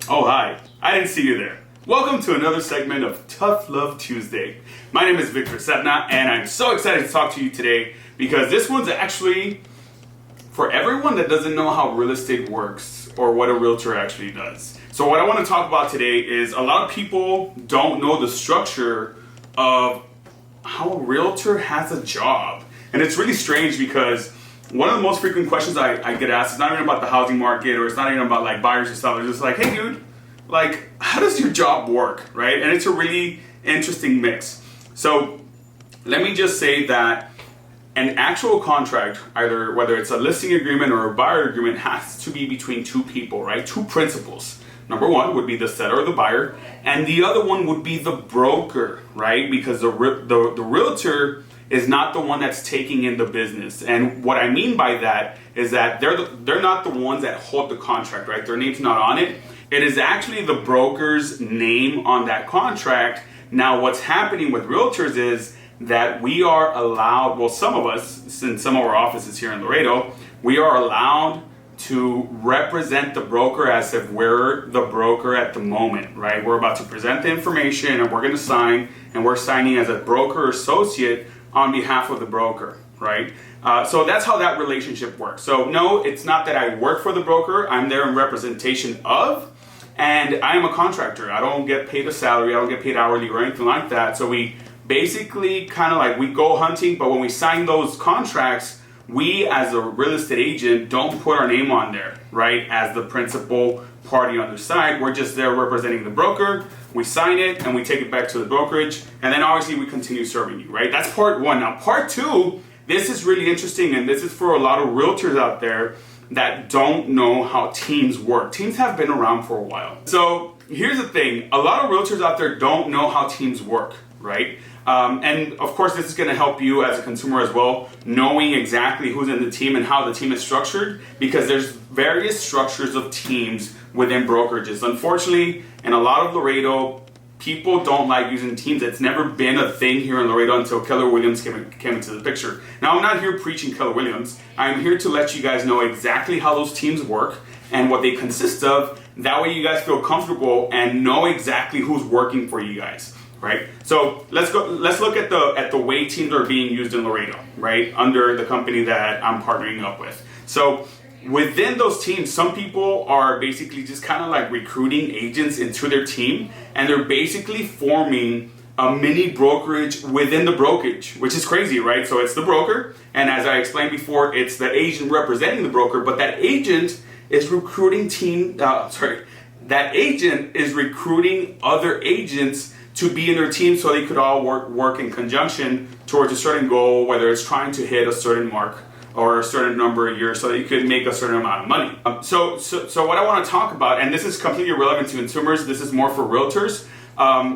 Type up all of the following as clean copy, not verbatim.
Oh, hi. I didn't see you there. Welcome to another segment of Tough Love Tuesday. My name is Victor Sepna, and I'm so excited to talk to you today because this one's actually for everyone that doesn't know how real estate works or what a realtor actually does. So what I want to talk about today is a lot of people don't know the structure of how a realtor has a job. And it's really strange because one of the most frequent questions I get asked is not even about the housing market, or it's not even about like buyers and sellers. It's like, hey dude, like how does your job work, right? And it's a really interesting mix. So let me just say that an actual contract, either whether it's a listing agreement or a buyer agreement, has to be between two people, right? Two principals. Number one would be the seller or the buyer, and the other one would be the broker, right? Because the realtor is not the one that's taking in the business. And what I mean by that is that they're not the ones that hold the contract, right? Their name's not on it. It is actually the broker's name on that contract. Now, what's happening with realtors is that we are allowed, well, some of us, in some of our offices here in Laredo, we are allowed to represent the broker as if we're the broker at the moment, right? We're about to present the information and we're gonna sign, and we're signing as a broker associate on behalf of the broker, right? So that's how that relationship works. So no, it's not that I work for the broker, I'm there in representation of, and I am a contractor. I don't get paid a salary, I don't get paid hourly or anything like that. So we basically kind of like, we go hunting, but when we sign those contracts, we as a real estate agent don't put our name on there, right? As the principal party on the side, we're just there representing the broker. We sign it and we take it back to the brokerage, and then obviously we continue serving you, right? That's part one. Now part two, this is really interesting, and this is for a lot of realtors out there that don't know how teams work. Teams have been around for a while. So here's the thing, a lot of realtors out there don't know how teams work, right? And of course, this is going to help you as a consumer as well, knowing exactly who's in the team and how the team is structured, because there's various structures of teams within brokerages. Unfortunately, in a lot of Laredo, people don't like using teams. It's never been a thing here in Laredo until Keller Williams came into the picture. Now, I'm not here preaching Keller Williams. I'm here to let you guys know exactly how those teams work and what they consist of. That way you guys feel comfortable and know exactly who's working for you guys. Right? So let's look at the way teams are being used in Laredo, right? Under the company that I'm partnering up with. So within those teams, some people are basically just kind of like recruiting agents into their team, and they're basically forming a mini brokerage within the brokerage, which is crazy, right? So it's the broker, and as I explained before, it's the agent representing the broker, but that agent is recruiting that agent is recruiting other agents to be in their team so they could all work in conjunction towards a certain goal, whether it's trying to hit a certain mark or a certain number a year so that you could make a certain amount of money. So what I want to talk about, and this is completely irrelevant to consumers, this is more for realtors.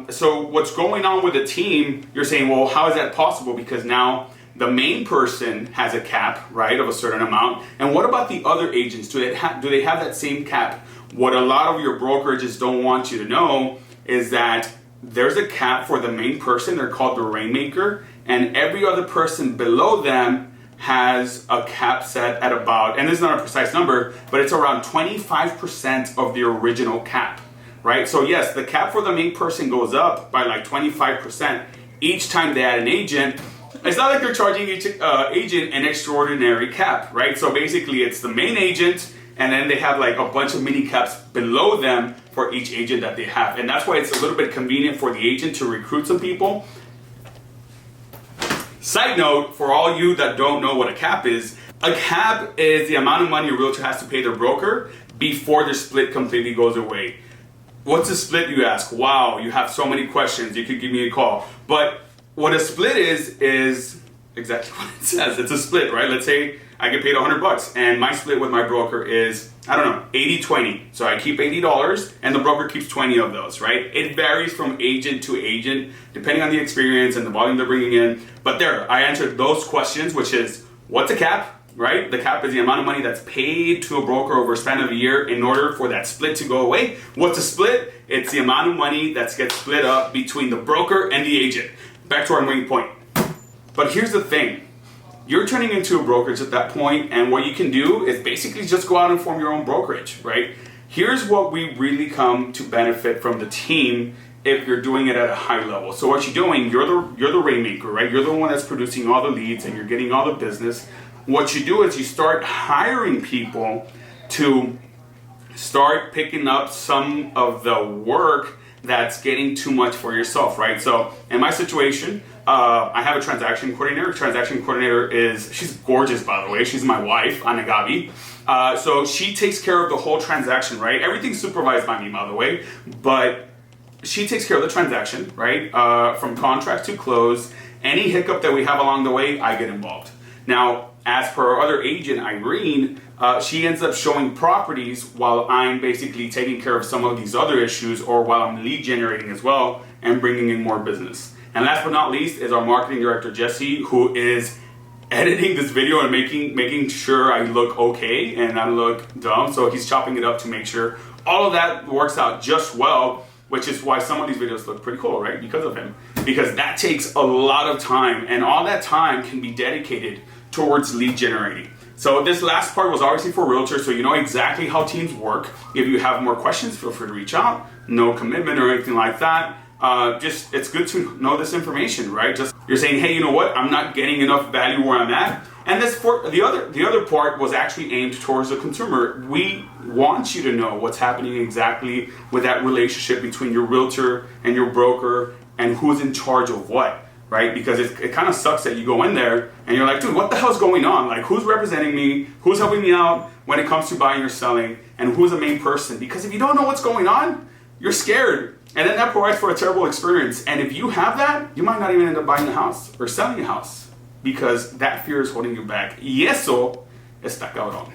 So what's going on with the team, you're saying, well, how is that possible? Because now the main person has a cap, right, of a certain amount. And what about the other agents? Do they have that same cap? What a lot of your brokerages don't want you to know is that there's a cap for the main person. They're called the rainmaker, and every other person below them has a cap set at about, and this is not a precise number, but it's around 25% of the original cap, right? So yes, the cap for the main person goes up by like 25% each time they add an agent. It's not like they're charging each agent an extraordinary cap, right? So basically it's the main agent, and then they have like a bunch of mini caps below them for each agent that they have. And that's why it's a little bit convenient for the agent to recruit some people. Side note, for all you that don't know what a cap is the amount of money a realtor has to pay their broker before the split completely goes away. What's a split, you ask? Wow, you have so many questions. You could give me a call. But what a split is exactly what it says. It's a split, right? Let's say I get paid $100 and my split with my broker is, I don't know, 80-20. So I keep $80 and the broker keeps 20 of those, right? It varies from agent to agent depending on the experience and the volume they're bringing in. But there, I answered those questions, which is, what's a cap, right? The cap is the amount of money that's paid to a broker over a span of a year in order for that split to go away. What's a split? It's the amount of money that gets split up between the broker and the agent. Back to our main point. But here's the thing. You're turning into a brokerage at that point, and what you can do is basically just go out and form your own brokerage, right? here's what we really come to benefit from the team if you're doing it at a high level. So what you're doing, you're the rainmaker, right? You're the one that's producing all the leads and you're getting all the business. What you do is you start hiring people to start picking up some of the work that's getting too much for yourself, right? So in my situation, I have a transaction coordinator. Transaction coordinator she's gorgeous, by the way. She's my wife, Anagabi. So she takes care of the whole transaction, right? Everything's supervised by me, by the way, but she takes care of the transaction, right? From contract to close. Any hiccup that we have along the way, I get involved. Now, as per our other agent, Irene, she ends up showing properties while I'm basically taking care of some of these other issues, or while I'm lead generating as well and bringing in more business. And last but not least is our marketing director, Jesse, who is editing this video and making sure I look okay and I look dumb. So he's chopping it up to make sure all of that works out just well, which is why some of these videos look pretty cool, right? Because of him. Because that takes a lot of time, and all that time can be dedicated towards lead generating. So this last part was obviously for realtors, so you know exactly how teams work. If you have more questions, feel free to reach out. No commitment or anything like that. Just it's good to know this information, right? Just you're saying, hey, you know what? I'm not getting enough value where I'm at. And this for the other part was actually aimed towards the consumer. We want you to know what's happening exactly with that relationship between your realtor and your broker and who's in charge of what, right? Because it kind of sucks that you go in there and you're like, dude, what the hell's going on? Like, who's representing me? Who's helping me out when it comes to buying or selling? And who's the main person? Because if you don't know what's going on, you're scared. And then that provides for a terrible experience. And if you have that, you might not even end up buying a house or selling a house because that fear is holding you back. Y eso está cabrón.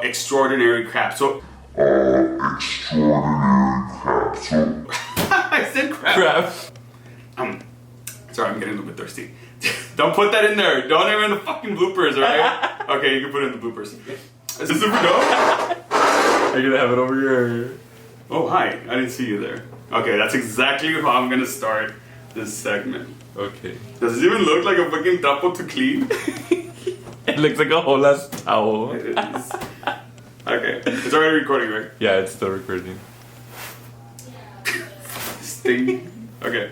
Extraordinary crap. So, extraordinary crap. So, I said crap. Sorry, I'm getting a little bit thirsty. Don't put that in there. Don't have it in the fucking bloopers, alright? Okay, you can put it in the bloopers. Is this super dope? Are you gonna have it over your... Oh, hi. I didn't see you there. Okay, that's exactly how I'm gonna start this segment. Okay. Does it even look like a fucking tapo to clean? It looks like a whole ass towel. It is. Okay, it's already recording, right? Yeah, it's still recording. Sting. Okay.